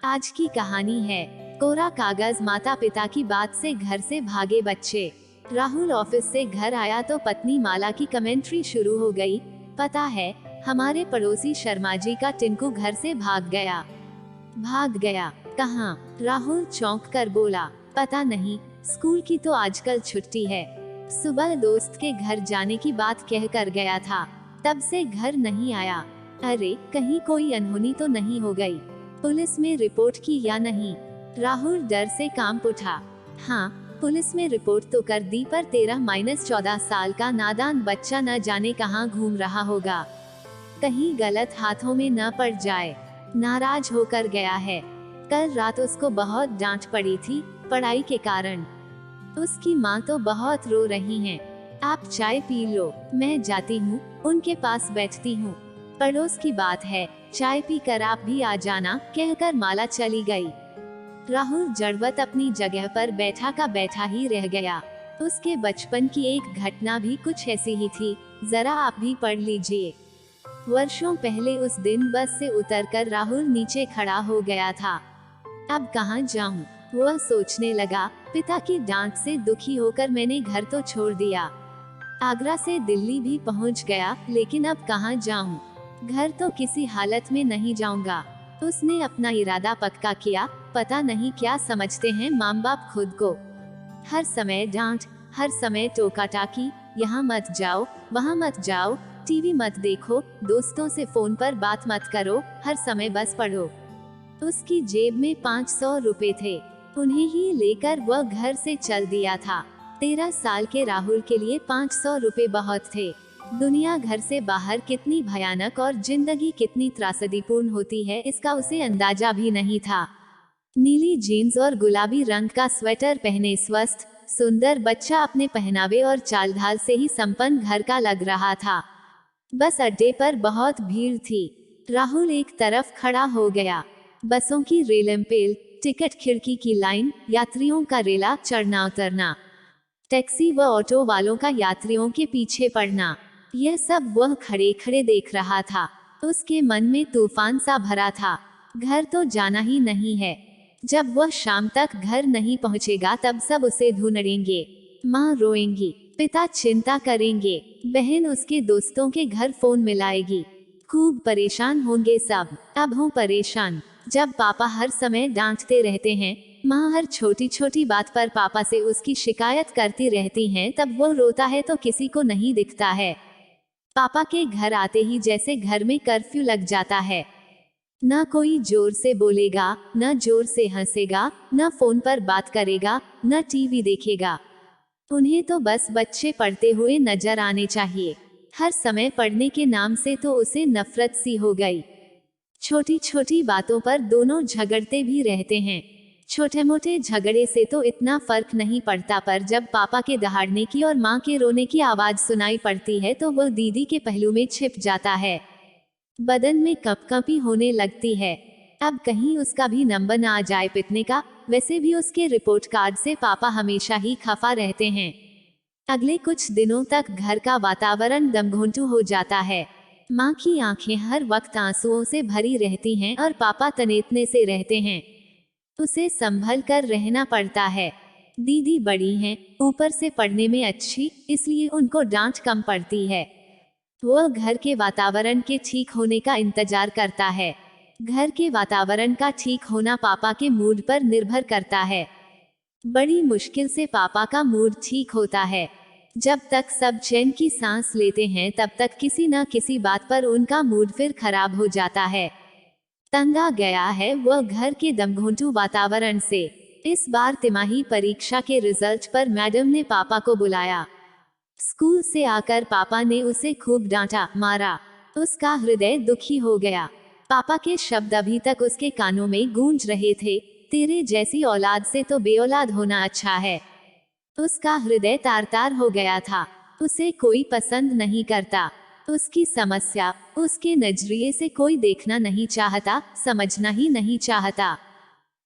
आज की कहानी है कोरा कागज। माता पिता की बात से घर से भागे बच्चे। राहुल ऑफिस से घर आया तो पत्नी माला की कमेंट्री शुरू हो गई। पता है, हमारे पड़ोसी शर्मा जी का टिंकू घर से भाग गया। भाग गया? कहाँ? राहुल चौंक कर बोला। पता नहीं, स्कूल की तो आजकल छुट्टी है। सुबह दोस्त के घर जाने की बात कह कर गया था, तब से घर नहीं आया। अरे, कहीं कोई अनहोनी तो नहीं हो गई? पुलिस में रिपोर्ट की या नहीं? राहुल डर से कांप उठा। हाँ, पुलिस में रिपोर्ट तो कर दी, पर 13-14 साल का नादान बच्चा न जाने कहाँ घूम रहा होगा। कहीं गलत हाथों में न पड़ जाए। नाराज होकर गया है। कल रात उसको बहुत डांट पड़ी थी पढ़ाई के कारण। उसकी माँ तो बहुत रो रही हैं। आप चाय पी लो, मैं जाती हूँ, उनके पास बैठती हूँ। पड़ोस की बात है, चाय पी कर आप भी आ जाना, कहकर माला चली गई। राहुल जड़वत अपनी जगह पर बैठा का बैठा ही रह गया। उसके बचपन की एक घटना भी कुछ ऐसी ही थी, जरा आप भी पढ़ लीजिए। वर्षों पहले उस दिन बस से उतरकर राहुल नीचे खड़ा हो गया था। अब कहाँ जाऊं? वह सोचने लगा। पिता की डांट से दुखी होकर मैंने घर तो छोड़ दिया। आगरा से दिल्ली भी पहुंच गया, लेकिन अब कहाँ जाऊं? घर तो किसी हालत में नहीं जाऊंगा। उसने अपना इरादा पक्का किया। पता नहीं क्या समझते हैं माँ बाप खुद को। हर समय डांट, हर समय टोका टाकी, यहाँ मत जाओ, वहाँ मत जाओ, टीवी मत देखो, दोस्तों से फोन पर बात मत करो, हर समय बस पढ़ो। उसकी जेब में 500 रुपए थे। उन्हें ही लेकर वह घर से चल दिया था। 13 साल के राहुल के लिए 500 रुपए बहुत थे। दुनिया घर से बाहर कितनी भयानक और जिंदगी कितनी त्रासदीपूर्ण होती है, इसका उसे अंदाजा भी नहीं था। नीली जीन्स और गुलाबी रंग का स्वेटर पहने स्वस्थ सुंदर बच्चा अपने पहनावे और चाल ढाल से ही संपन्न घर का लग रहा था। बस अड्डे पर बहुत भीड़ थी। राहुल एक तरफ खड़ा हो गया। बसों की रेलमपेल, टिकट खिड़की की लाइन, यात्रियों का रेला चढ़ना उतरना, टैक्सी व ऑटो वालों का यात्रियों के पीछे पड़ना, यह सब वह खड़े खड़े देख रहा था। उसके मन में तूफान सा भरा था। घर तो जाना ही नहीं है। जब वह शाम तक घर नहीं पहुंचेगा तब सब उसे ढूंढेंगे। माँ रोएंगी, पिता चिंता करेंगे, बहन उसके दोस्तों के घर फोन मिलाएगी। खूब परेशान होंगे सब। अब हूँ परेशान। जब पापा हर समय डांटते रहते हैं, माँ हर छोटी छोटी बात पर पापा से उसकी शिकायत करती रहती हैं, तब वो रोता है तो किसी को नहीं दिखता है। पापा के घर आते ही जैसे घर में कर्फ्यू लग जाता है। न कोई जोर से बोलेगा, न जोर से हंसेगा, न फोन पर बात करेगा, न टीवी देखेगा। उन्हें तो बस बच्चे पढ़ते हुए नजर आने चाहिए। हर समय पढ़ने के नाम से तो उसे नफरत सी हो गई। छोटी छोटी बातों पर दोनों झगड़ते भी रहते हैं। छोटे मोटे झगड़े से तो इतना फर्क नहीं पड़ता, पर जब पापा के दहाड़ने की और माँ के रोने की आवाज सुनाई पड़ती है तो वह दीदी के पहलू में छिप जाता है। बदन में कंपकंपी होने लगती है। अब कहीं उसका भी नंबर ना आ जाए पिटने का। वैसे भी उसके रिपोर्ट कार्ड से पापा हमेशा ही खफा रहते हैं। अगले कुछ दिनों तक घर का वातावरण दमघोंटू हो जाता है। माँ की आंखें हर वक्त आंसुओं से भरी रहती हैं और पापा तनेतने से रहते हैं। उसे संभल कर रहना पड़ता है। दीदी बड़ी हैं, ऊपर से पढ़ने में अच्छी, इसलिए उनको डांट कम पड़ती है। वह घर के वातावरण के ठीक होने का इंतजार करता है। घर के वातावरण का ठीक होना पापा के मूड पर निर्भर करता है। बड़ी मुश्किल से पापा का मूड ठीक होता है। जब तक सब चैन की सांस लेते हैं तब तक किसी न किसी बात पर उनका मूड फिर खराब हो जाता है। तंग आ गया है वह घर के दमघोंटू वातावरण से। इस बार तिमाही परीक्षा के रिजल्ट पर मैडम ने पापा को बुलाया। स्कूल से आकर पापा ने उसे खूब डांटा मारा। उसका हृदय दुखी हो गया। पापा के शब्द अभी तक उसके कानों में गूंज रहे थे, तेरे जैसी औलाद से तो बेऔलाद होना अच्छा है। उसका हृदय तार तार हो गया था। उसे कोई पसंद नहीं करता। उसकी समस्या उसके नजरिए से कोई देखना नहीं चाहता, समझना ही नहीं चाहता।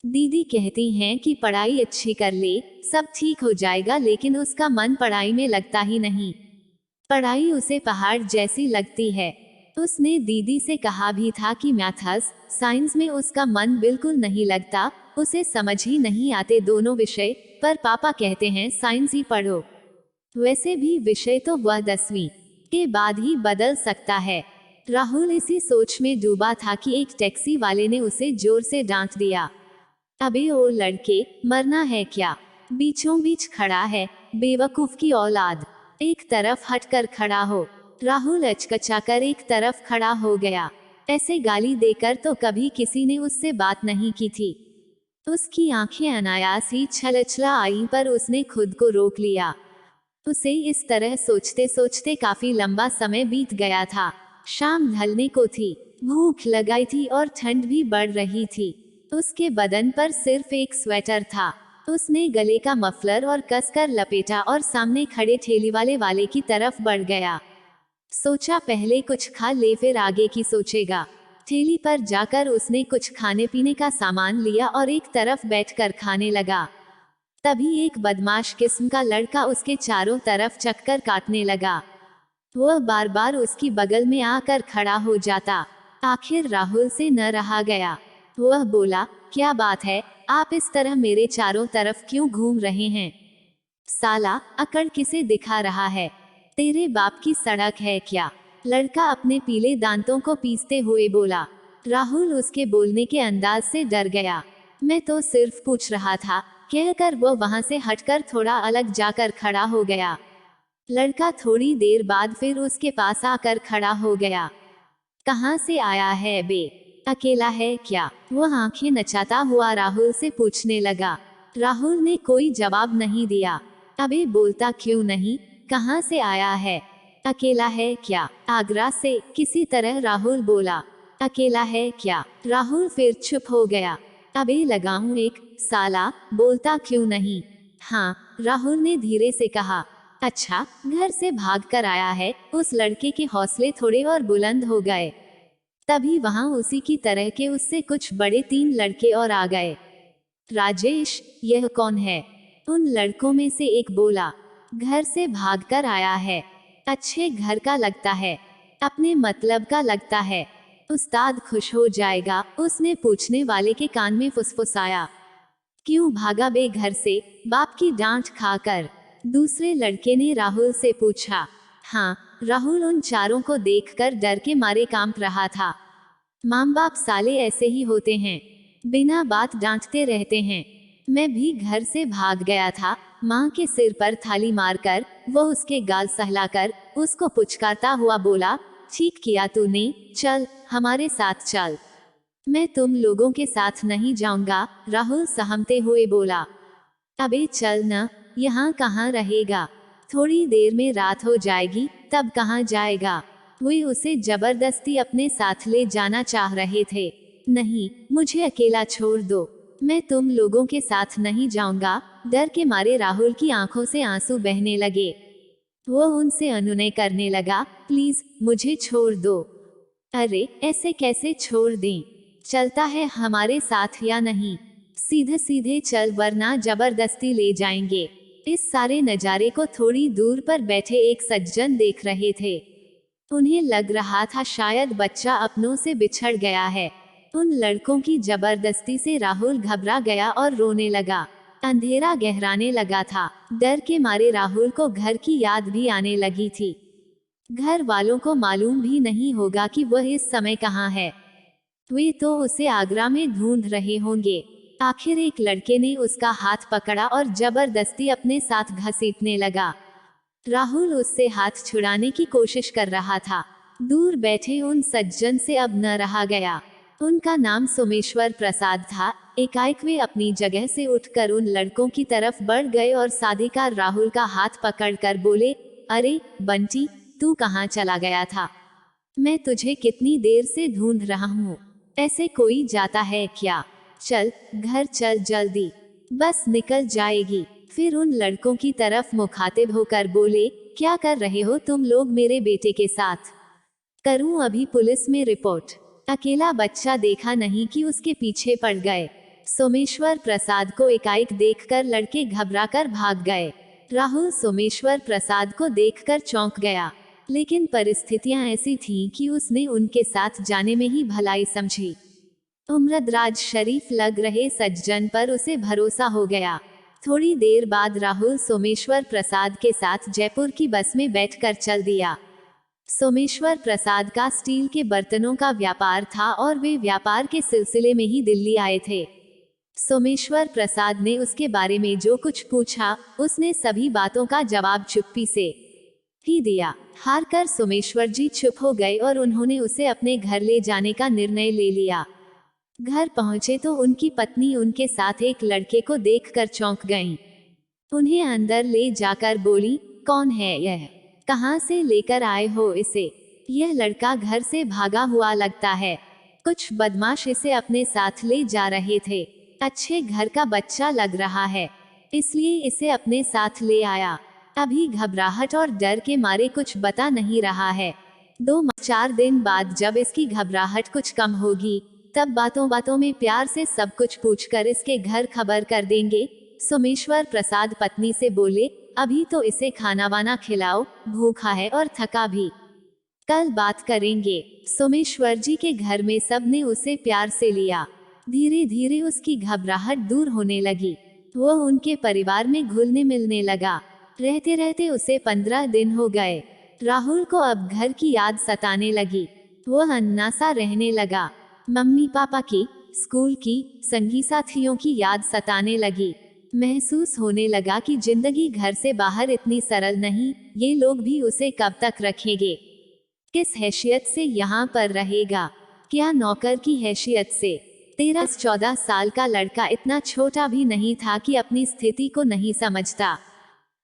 दीदी कहती हैं कि पढ़ाई अच्छी कर ले, सब ठीक हो जाएगा, लेकिन उसका मन पढ़ाई में लगता ही नहीं। पढ़ाई उसे पहाड़ जैसी लगती है। उसने दीदी से कहा भी था कि मैथ्स साइंस में उसका मन बिल्कुल नहीं लगता, उसे समझ ही नहीं आते दोनों विषय, पर पापा कहते हैं साइंस ही पढ़ो। वैसे भी विषय तो वह 10वीं के बाद ही बदल सकता है। राहुल इसी सोच में डूबा था कि एक टैक्सी वाले ने उसे जोर से डांट दिया। अबे ओ लड़के, मरना है क्या? बीचों बीच खड़ा है, बेवकूफ की औलाद। एक तरफ हटकर खड़ा हो। राहुल अचकचाकर एक तरफ खड़ा हो गया। ऐसे गाली देकर तो कभी किसी ने उससे बात नहीं की थी। उसकी आंखें अनायास ही छलछला आईं, पर उसने खुद को रोक लिया। उसे इस तरह सोचते सोचते काफी लंबा समय बीत गया था। शाम ढलने को थी, भूख लगाई थी और ठंड भी बढ़ रही थी। उसके बदन पर सिर्फ एक स्वेटर था। उसने गले का मफलर और कसकर लपेटा और सामने खड़े ठेली वाले की तरफ बढ़ गया। सोचा पहले कुछ खा ले फिर आगे की सोचेगा। ठेली पर जाकर उसने कुछ खाने पीने का सामान लिया और एक तरफ बैठकर खाने लगा। तभी एक बदमाश किस्म का लड़का उसके चारों तरफ चक्कर काटने लगा। वह बार बार उसकी बगल में आकर खड़ा हो जाता। आखिर राहुल से न रहा गया। वह बोला, क्या बात है, आप इस तरह मेरे चारों तरफ क्यों घूम रहे हैं? साला, अकड़ किसे दिखा रहा है? तेरे बाप की सड़क है क्या? लड़का अपने पीले दांतों को पीसते हुए बोला। राहुल उसके बोलने के अंदाज से डर गया। मैं तो सिर्फ पूछ रहा था, कहकर वो वहां से हटकर थोड़ा अलग जाकर खड़ा हो गया। लड़का थोड़ी देर बाद फिर उसके पास आकर खड़ा हो गया। कहाँ से आया है बे? अकेला है क्या? वह आंखें नचाता हुआ राहुल से पूछने लगा। राहुल ने कोई जवाब नहीं दिया। अबे बोलता क्यों नहीं? कहाँ से आया है? अकेला है क्या? आगरा से, किसी तरह राहुल बोला। अकेला है क्या? राहुल फिर चुप हो गया। अबे लगाऊं एक, साला, बोलता क्यों नहीं? हाँ, राहुल ने धीरे से कहा। अच्छा, घर से भाग कर आया है? उस लड़के के हौसले थोड़े और बुलंद हो गए। तभी वहां उसी की तरह के उससे कुछ बड़े 3 लड़के और आ गए। राजेश, यह कौन है? उन लड़कों में से एक बोला। घर से भागकर आया है। अच्छे घर का लगता है, अपने मतलब का लगता है। उस्ताद खुश हो जाएगा, उसने पूछने वाले के कान में फुसफुसाया। क्यों भागा बे घर से? बाप की डांट खाकर। दूसरे लड़के ने राहुल से पूछा। हाँ, राहुल उन चारों को देखकर डर के मारे कांप रहा था। माँ बाप साले ऐसे ही होते हैं, बिना बात डांटते रहते हैं। मैं भी घर से भाग गया था। माँ के सिर पर थाली मारकर वो उसके गाल सहलाकर उसको पुचकारता हुआ बोला, ठीक किया तूने, चल हमारे साथ चल। मैं तुम लोगों के साथ नहीं जाऊंगा, राहुल सहमते हुए बोला। अबे चल न, यहाँ कहाँ रहेगा? थोड़ी देर में रात हो जाएगी, तब कहाँ जाएगा? वे उसे जबरदस्ती अपने साथ ले जाना चाह रहे थे। नहीं, मुझे अकेला छोड़ दो, मैं तुम लोगों के साथ नहीं जाऊंगा। डर के मारे राहुल की आंखों से आंसू बहने लगे। वो उनसे अनुनय करने लगा, प्लीज मुझे छोड़ दो। अरे ऐसे कैसे छोड़ दें? चलता है हमारे साथ या नहीं? सीधे सीधे चल वरना जबरदस्ती ले जाएंगे। इस सारे नज़ारे को थोड़ी दूर पर बैठे एक सज्जन देख रहे थे। उन्हें लग रहा था शायद बच्चा अपनों से बिछड़ गया है। उन लड़कों की जबरदस्ती से राहुल घबरा गया और रोने लगा। अंधेरा गहराने लगा था। डर के मारे राहुल को घर की याद भी आने लगी थी। घर वालों को मालूम भी नहीं होगा कि वह इस समय कहाँ है। वे तो उसे आगरा में ढूंढ रहे होंगे। आखिर एक लड़के ने उसका हाथ पकड़ा और जबरदस्ती अपने साथ घसीटने लगा। राहुल उससे हाथ छुड़ाने की कोशिश कर रहा था। दूर बैठे उन सज्जन से अब न रहा गया। उनका नाम सोमेश्वर प्रसाद था। एकाएक वे अपनी जगह से उठकर उन लड़कों की तरफ बढ़ गए और साधिकार राहुल का हाथ पकड़कर बोले, अरे बंटी, तू कहाँ चला गया था? मैं तुझे कितनी देर से ढूंढ रहा हूँ। ऐसे कोई जाता है क्या? चल घर चल जल्दी, बस निकल जाएगी। फिर उन लड़कों की तरफ मुखातिब होकर बोले, क्या कर रहे हो तुम लोग मेरे बेटे के साथ? करूं अभी पुलिस में रिपोर्ट? अकेला बच्चा देखा नहीं कि उसके पीछे पड़ गए। सोमेश्वर प्रसाद को एकाएक देखकर लड़के घबराकर भाग गए। राहुल सोमेश्वर प्रसाद को देखकर चौंक गया। लेकिन परिस्थितियां ऐसी थीं कि उसने उनके साथ जाने में ही भलाई समझी। उम्रदराज शरीफ लग रहे सज्जन पर उसे भरोसा हो गया। थोड़ी देर बाद राहुल सोमेश्वर प्रसाद के साथ जयपुर की बस में बैठकर चल दिया। सोमेश्वर प्रसाद का स्टील के बर्तनों का व्यापार था और वे व्यापार के सिलसिले में ही दिल्ली आए थे। सोमेश्वर प्रसाद ने उसके बारे में जो कुछ पूछा, उसने सभी बातों का जवाब चुप्पी से ही दिया। हारकर सोमेश्वर जी चुप हो गए और उन्होंने उसे अपने घर ले जाने का निर्णय ले लिया। घर पहुंचे तो उनकी पत्नी उनके साथ एक लड़के को देखकर चौंक गईं। उन्हें अंदर ले जाकर बोली, कौन है यह? कहाँ से लेकर आए हो इसे? यह लड़का घर से भागा हुआ लगता है। कुछ बदमाश इसे अपने साथ ले जा रहे थे। अच्छे घर का बच्चा लग रहा है, इसलिए इसे अपने साथ ले आया। अभी घबराहट और डर के मारे कुछ बता नहीं रहा है। 2-4 दिन बाद जब इसकी घबराहट कुछ कम होगी, तब बातों बातों में प्यार से सब कुछ पूछकर इसके घर खबर कर देंगे। सोमेश्वर प्रसाद पत्नी से बोले, अभी तो इसे खाना वाना खिलाओ, भूखा है और थका भी। कल बात करेंगे। सोमेश्वर जी के घर में सबने उसे प्यार से लिया। धीरे धीरे उसकी घबराहट दूर होने लगी। वो उनके परिवार में घुलने मिलने लगा। रहते रहते उसे 15 दिन हो गए। राहुल को अब घर की याद सताने लगी। वो अन्ना सा रहने लगा। मम्मी पापा की, स्कूल की, संगी साथियों की याद सताने लगी। महसूस होने लगा कि जिंदगी घर से बाहर इतनी सरल नहीं। ये लोग भी उसे कब तक रखेंगे? किस हैसियत से यहाँ पर रहेगा? क्या नौकर की हैसियत से? 13-14 साल का लड़का इतना छोटा भी नहीं था कि अपनी स्थिति को नहीं समझता।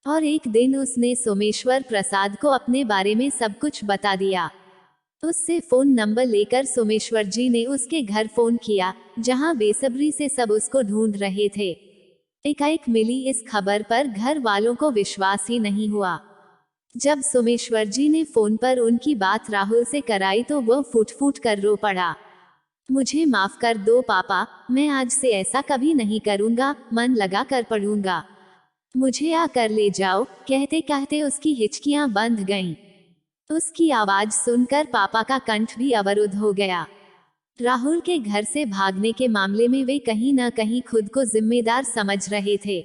और एक दिन उसने सोमेश्वर प्रसाद को अपने बारे में सब कुछ बता दिया। उससे फोन नंबर लेकर सोमेश्वर जी ने उसके घर फोन किया, जहां बेसब्री से सब उसको ढूंढ रहे थे। एकाएक मिली इस खबर पर घर वालों को विश्वास ही नहीं हुआ। जब सोमेश्वर जी ने फोन पर उनकी बात राहुल से कराई तो वह फूट फूट कर रो पड़ा। मुझे माफ कर दो पापा, मैं आज से ऐसा कभी नहीं करूंगा, मन लगा कर पढ़ूंगा। मुझे आकर ले जाओ। कहते कहते उसकी हिचकियां बंध गईं। उसकी आवाज सुनकर पापा का कंठ भी अवरुद्ध हो गया। राहुल के घर से भागने के मामले में वे कहीं न कहीं खुद को जिम्मेदार समझ रहे थे।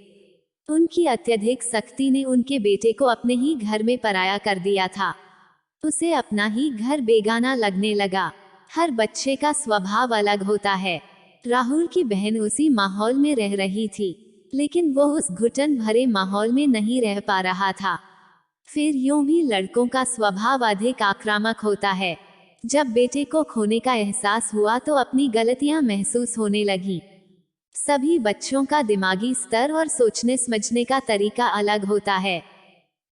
उनकी अत्यधिक सख्ती ने उनके बेटे को अपने ही घर में पराया कर दिया था। उसे अपना ही घर बेगाना लगने लगा। हर बच्चे का स्वभाव अलग होता है। राहुल की बहन उसी माहौल में रह रही थी, लेकिन वो उस घुटन भरे माहौल में नहीं रह पा रहा था। फिर यूं भी लड़कों का स्वभाव अधिक आक्रामक होता है। जब बेटे को खोने का एहसास हुआ तो अपनी गलतियां महसूस होने लगी। सभी बच्चों का दिमागी स्तर और सोचने समझने का तरीका अलग होता है।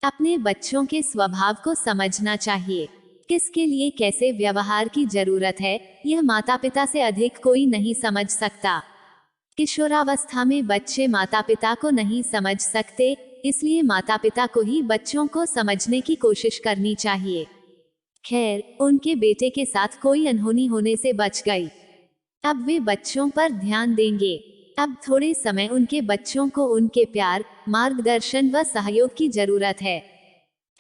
अपने बच्चों के स्वभाव को समझना चाहिए। किसके लिए कैसे व्यवहार की जरूरत है, यह माता पिता से अधिक कोई नहीं समझ सकता। किशोरावस्था में बच्चे माता पिता को नहीं समझ सकते, इसलिए माता पिता को ही बच्चों को समझने की कोशिश करनी चाहिए। खैर, उनके बेटे के साथ कोई अनहोनी होने से बच गई। अब वे बच्चों पर ध्यान देंगे। अब थोड़े समय उनके बच्चों को उनके प्यार, मार्गदर्शन व सहयोग की जरूरत है।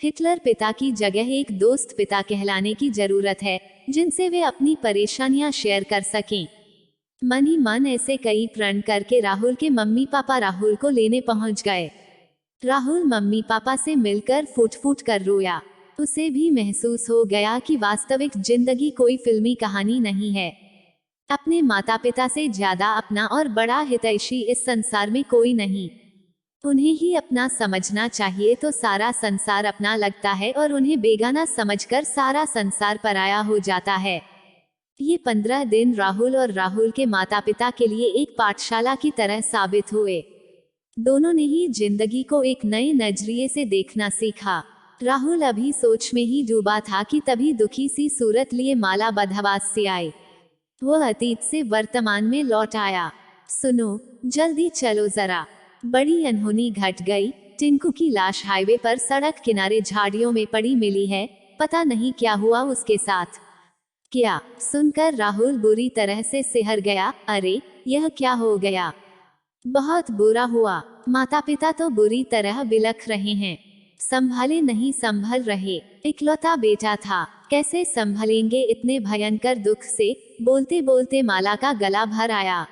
हिटलर पिता की जगह एक दोस्त पिता कहलाने की जरूरत है, जिनसे वे अपनी परेशानियां शेयर कर सकें। मन ही मन ऐसे कई प्रण करके राहुल के मम्मी पापा राहुल को लेने पहुंच गए। राहुल मम्मी पापा से मिलकर फूट फूट कर रोया। उसे भी महसूस हो गया कि वास्तविक जिंदगी कोई फिल्मी कहानी नहीं है। अपने माता पिता से ज्यादा अपना और बड़ा हितैषी इस संसार में कोई नहीं। उन्हें ही अपना समझना चाहिए तो सारा संसार अपना लगता है, और उन्हें बेगाना समझकर सारा संसार पराया हो जाता है। ये 15 दिन राहुल और राहुल के माता पिता के लिए एक पाठशाला की तरह साबित हुए। दोनों ने ही जिंदगी को एक नए नजरिए से देखना सीखा। राहुल अभी सोच में ही डूबा था कि तभी दुखी सी सूरत लिए माला बदहवास से आई। वो अतीत से वर्तमान में लौट आया। सुनो, जल्दी चलो जरा, बड़ी अनहोनी घट गई। टिंकू की लाश हाईवे पर सड़क किनारे झाड़ियों में पड़ी मिली है। पता नहीं क्या हुआ उसके साथ। क्या सुनकर राहुल बुरी तरह से सिहर गया। अरे, यह क्या हो गया? बहुत बुरा हुआ। माता पिता तो बुरी तरह बिलख रहे हैं। संभाले नहीं संभल रहे, इकलौता बेटा था, कैसे संभलेंगे इतने भयंकर दुख से। बोलते बोलते माला का गला भर आया।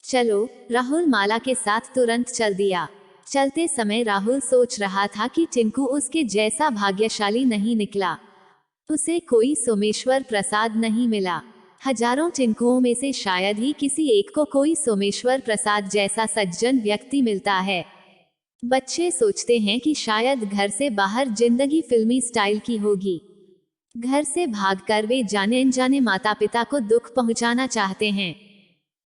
चलो, राहुल माला के साथ तुरंत चल दिया। चलते समय राहुल सोच रहा था कि टिंकू उसके जैसा भाग्यशाली नहीं निकला। उसे कोई सोमेश्वर प्रसाद नहीं मिला। हजारों टिंकुओं में से शायद ही किसी एक को कोई सोमेश्वर प्रसाद जैसा सज्जन व्यक्ति मिलता है। बच्चे सोचते हैं कि शायद घर से बाहर जिंदगी फिल्मी स्टाइल की होगी। घर से भागकर वे जाने अनजाने माता पिता को दुख पहुंचाना चाहते हैं,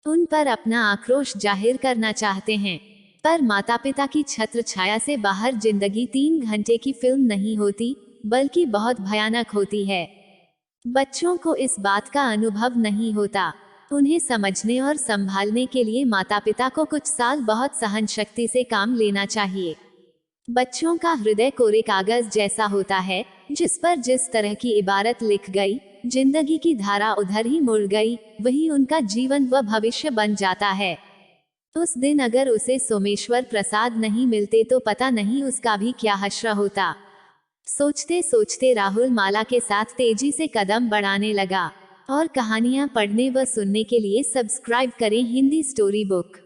उन पर अपना आक्रोश जाहिर करना चाहते हैं। पर माता पिता की छत्र छाया से बाहर जिंदगी 3 घंटे की फिल्म नहीं होती, बल्कि बहुत भयानक होती है। बच्चों को इस बात का अनुभव नहीं होता। उन्हें समझने और संभालने के लिए माता पिता को कुछ साल बहुत सहन शक्ति से काम लेना चाहिए। बच्चों का हृदय कोरे कागज जैसा होता है, जिस पर जिस तरह की इबारत लिख गई, जिंदगी की धारा उधर ही मुड़ गई, वही उनका जीवन व भविष्य बन जाता है। उस दिन अगर उसे सोमेश्वर प्रसाद नहीं मिलते तो पता नहीं उसका भी क्या हश्र होता। सोचते सोचते राहुल माला के साथ तेजी से कदम बढ़ाने लगा। और कहानियां पढ़ने व सुनने के लिए सब्सक्राइब करें हिंदी स्टोरी बुक।